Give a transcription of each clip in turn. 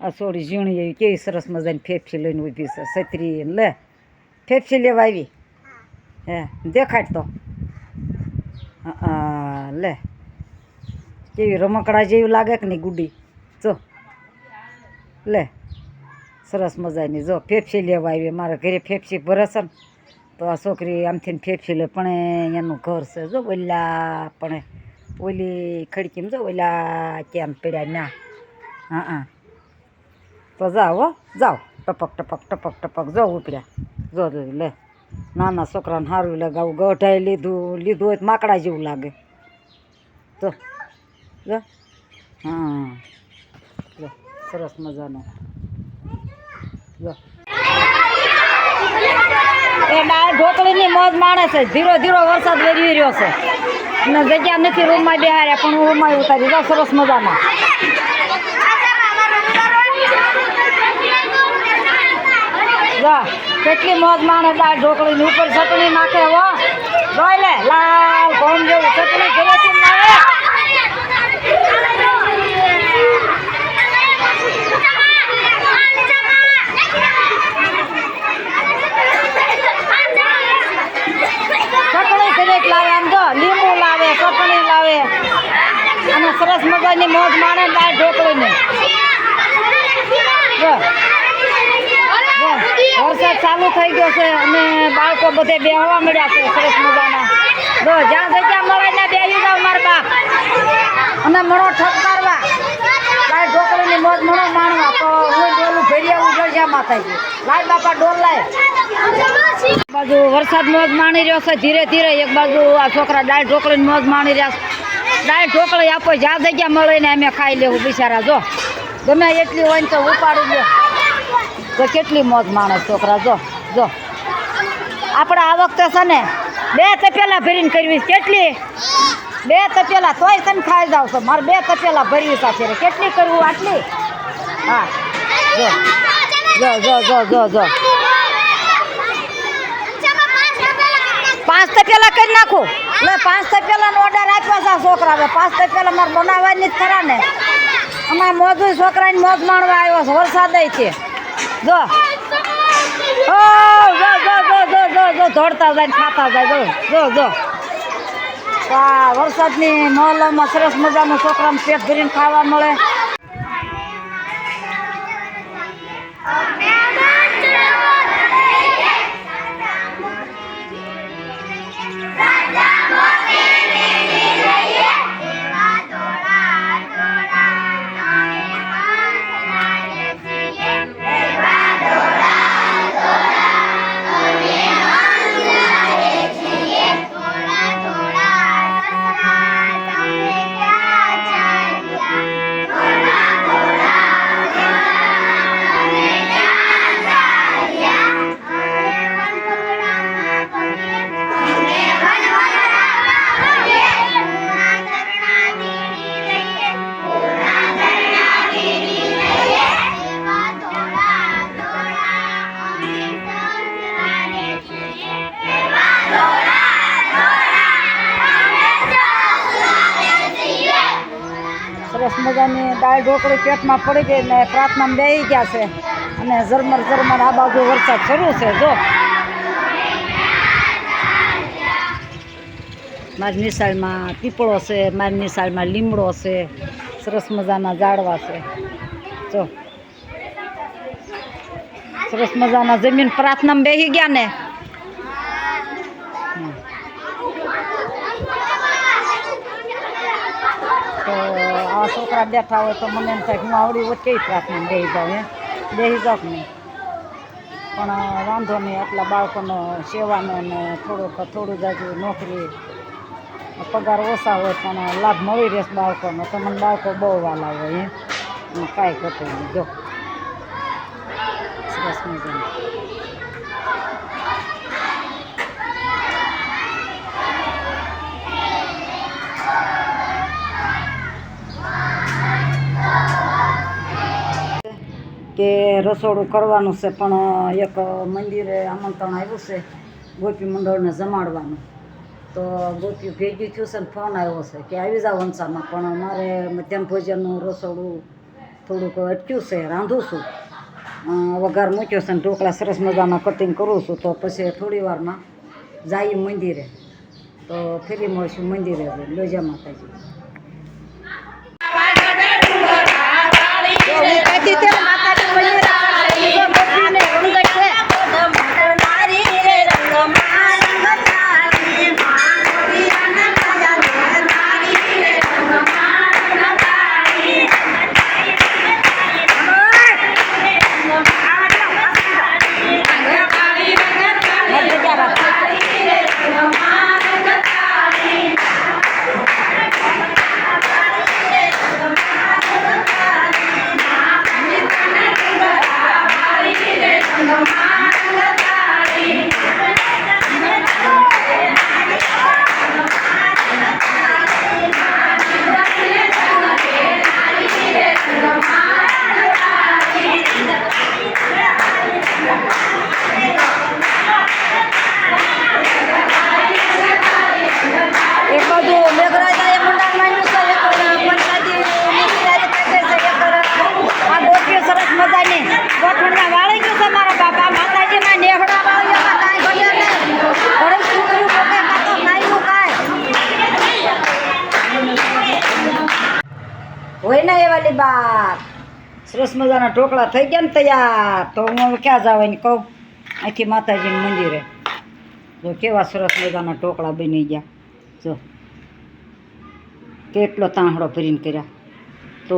આ સોડી ઝીણી એવી કેવી સરસ મજાની ફેફસી લઈને ઊભી છે છત્રી લે ફેફસી લેવા આવી હે દેખાડ તો લે કેવી રમકડા જેવી લાગે કે નહીં ગુડી જો લે સરસ મજાની જો ફેફસી લેવા આવી મારા ઘરે ફેફસી ભરશે ને તો આ છોકરી આમથી ફેફસી લે પણ એનું ઘર છે જો ઓલા પણ ઓલી ખડકીમાં જો ઓલા કેમ પડ્યા ના હા તો જાઓ હો જાઓ ટપક ટપક ટપક ટપક જો ઉપડ્યા જો જો લે નાના છોકરાને સારું લાગે આવું ગઢાઈ લીધું હોય તો માકડા જેવું લાગે જો જો હા જો સરસ મજાનો જો એ દાળ ઢોકળીની મોજ માણે છે ધીરો ધીરો વરસાદ વેરી રહ્યો છે અને જગ્યા નથી રૂમમાં બેહાર્યા પણ હું રૂમમાં ઉતારી જો સરસ મજાના જો કેટલી મોજ માણે દાળ ઢોકળીની ઉપર ચટણી નાખે હો જોઈ લે લાલ ઘઉં જેવું ચટણી ઘરેથી લાવે ચટણી ઘરેક લાવે આમ જો લીંબુ લાવે ચટણી લાવે અને સરસ મજાની મોજ માણે દાળ ઢોકળીની જો વરસાદ ચાલુ થઈ ગયો છે અને બાળકો બધે બેહવા મળ્યા છે સરસ મજાના જો જ્યાં જગ્યા મળે ને બેસી જાવ મારા બાપ અને મણો ઠપકારવા લાય ઢોકળીની મોજ મણો માણવા તો હું ડોલું ભરી આવું જળજામાં થઈ ગયું લાય બાપા ડોલ લાય બાજુ વરસાદ મોજ માણી રહ્યો છે ધીરે ધીરે એક બાજુ આ છોકરા દાળ ઢોકળીની મોજ માણી રહ્યા છે દાળ ઢોકળી આપો જ્યાં જગ્યા મળે ને અમે ખાઈ લેવું બિચારા જો ગમે એટલી હોય ને તો ઉપાડી લે તો કેટલી મોજ માણસ છોકરા જો જો આપણે આ વખતે છે ને 2 તપેલા ભરીને કરવી કેટલી 2 તપેલા તોય તને ખાઈ જાવ છો મારે 2 તપેલા ભરવી સાથે કેટલી કરવું આટલી હા જો જો જો જો જો જો 5 તપેલા કરી નાખું એટલે 5 તપેલાનો ઓર્ડર આપ્યો છે છોકરા હવે 5 તપેલા મારે બનાવવાની જ ખરા ને અમારા મોજું છોકરાની મોજ માણવા આવ્યો છે વરસાદ છે જો જો જો જો જો જો જો દોડતા જાય ખાતા જાય જો જો જો વરસાદની મોહલ્લામાં સરસ મજાનું છોકરાને પેટ ભરીને ખાવા મળે સરસ મજાની દાળ ઢોકળી પેટમાં પડી ગઈ ને પ્રાર્થનામાં બેસી ગયા છે અને ઝરમર ઝરમર આ બાજુ વરસાદ શરૂ છે જો મારી નિશાળમાં પીપળો છે મારી નિશાળમાં લીમડો છે સરસ મજાના ઝાડવા છે જો સરસ મજાના જમીન પ્રાર્થનામાં બેસી ગયા ને તો આ છોકરા બેઠા હોય તો મને એમ થાય હું આવડી હોય કેવી પ્રાર્થના બેસી જાઉં બેસી જાઉં નહીં પણ વાંધો નહીં આટલા બાળકોનો સેવાનો ને થોડું જાજુ નોકરી પગાર ઓછા હોય પણ લાભ મળી રહેશે બાળકોનો તો મને બાળકો બહુ વાલા હોય કાંઈ ઘટે નહીં જો સરસ મજાનું કે રસોડું કરવાનું છે પણ એક મંદિરે આમંત્રણ આવ્યું છે ગોપી મંડળને જમાડવાનું તો ગોપી ભેગી થયું છે ને ફોન આવ્યો છે કે આવી જાવ વંસામાં પણ મારે મધ્યાહન ભોજનનું રસોડું થોડુંક અટક્યું છે, રાંધું છું, વઘાર મૂક્યો છે ને ઢોકળા સરસ મજાના કટિંગ કરું છું. તો પછી થોડી વારમાં જઈએ મંદિરે, તો ફરી મળશું મંદિરે. લોજા માતાજી. હોય ને એ વાલી બાપ, સરસ મજાના ઢોકળા થઈ ગયા ને તૈયાર. તો હું હવે ક્યાં જવાની કહું, અહીંથી માતાજીનું મંદિરે. જો કેવા સરસ મજાના ઢોકળા બની ગયા, જો કેટલો તાંહડો ભરીને કર્યા. તો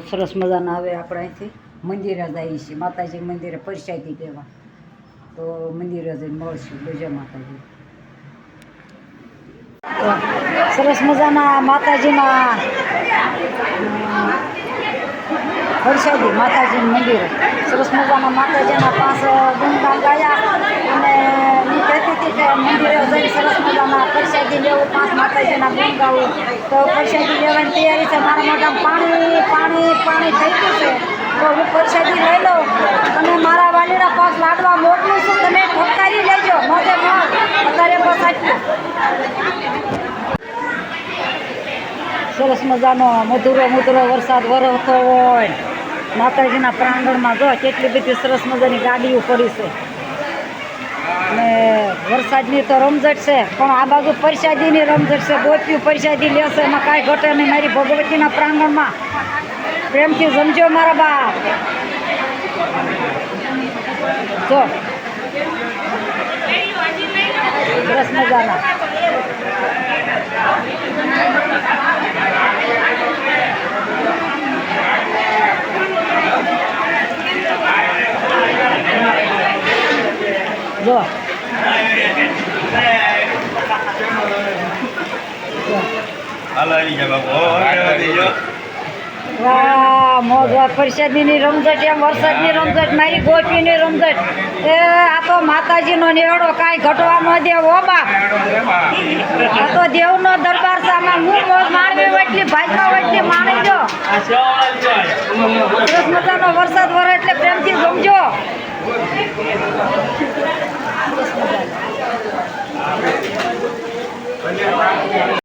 સરસ મજાના હવે આપણે અહીંથી મંદિરે જઈએ છીએ, માતાજી મંદિરે પરસાદી દેવા. તો મંદિરે જઈને મળશું. જય માતાજી. સરસ મજાના માતાજીના પરસાદી માતાજીના મંદિરે સરસ મજાના માતાજીના 5 ગુણગાન ગાયા. અને હું કહેતી હતી કે મંદિરે જઈને સરસ મજાના પરસાદી લેવું, 5 માતાજીના ગુણ ગાવું. તો પરસાદી લેવાની તૈયારી છે. મારા મોઢામાં પાણી પાણી પાણી થઈ ગયું છે. તો હું પરસાદી લઈ લઉં અને મારા વાલીના 5 લાડવા મોકલું છું. તમે ઠપકારી લેજો, મોજે મોજ. અત્યારે બસ આટલું. સરસ મજાનો મધુરો મધુરો વરસાદ વરસતો હોય. માતાજીના પ્રાંગણમાં જો કેટલી બધી સરસ મજાની ગાડીઓ પડી છે. અને વરસાદની તો રમઝટ છે, પણ આ બાજુ પરસાદીની રમઝટ છે. ગોત્યું પરસાદી લેશે, એમાં કાંઈ ઘટે નહીં. મારી ભગવતીના પ્રાંગણમાં પ્રેમથી જમજો મારા બાપ. જો સરસ મજાના જો વાહ મોજ પરસાદીની રમઝટ, એમ વરસાદની રમઝટ, મારી ગોપીની રમઝટ. એ આ તો માતાજીનો નેવડો, કાંઈ ઘટવા ન દે હો બાપ. આ તો દેવનો દરબાર છે. આમાં હું મોજ માણવી હોય એટલી ભાજમાં હોય એટલી માણી જો. સરસ મજાનો વરસાદ વરે એટલે પ્રેમથી જમજો.